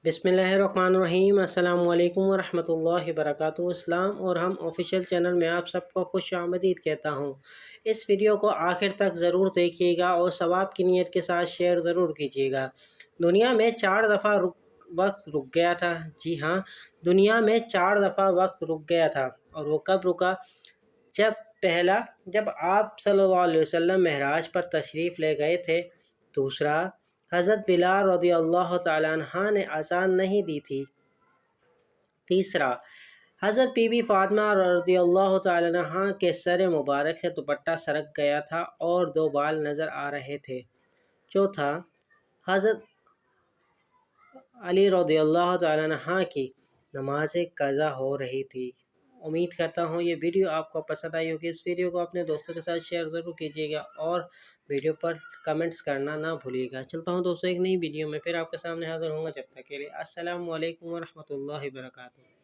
بسم اللہ الرحمن الرحیم۔ السلام علیکم ورحمۃ اللہ وبرکاتہ۔ اسلام اور ہم آفیشیل چینل میں آپ سب کو خوش آمدید کہتا ہوں۔ اس ویڈیو کو آخر تک ضرور دیکھیے گا اور ثواب کی نیت کے ساتھ شیئر ضرور کیجیے گا۔ دنیا میں 4 دفعہ وقت رک گیا تھا۔ جی ہاں، دنیا میں 4 دفعہ وقت رک گیا تھا۔ اور وہ کب رکا؟ جب آپ صلی اللہ علیہ وسلم معراج پر تشریف لے گئے تھے۔ دوسرا، حضرت بلال رضی اللہ تعالیٰ عنہ نے اذان نہیں دی تھی۔ تیسرا، حضرت بی بی فاطمہ رضی اللہ تعالیٰ عنہ کے سر مبارک سے دوپٹہ سرک گیا تھا اور 2 بال نظر آ رہے تھے۔ چوتھا، حضرت علی رضی اللہ تعالیٰ عنہ کی نماز قضا ہو رہی تھی۔ امید کرتا ہوں یہ ویڈیو آپ کو پسند آئی ہوگی۔ اس ویڈیو کو اپنے دوستوں کے ساتھ شیئر ضرور کیجیے گا اور ویڈیو پر کمنٹس کرنا نہ بھولیے گا۔ چلتا ہوں دوستوں ایک نئی ویڈیو میں پھر آپ کے سامنے حاضر ہوں گا۔ جب تک کے لیے السلام علیکم ورحمۃ اللہ وبرکاتہ۔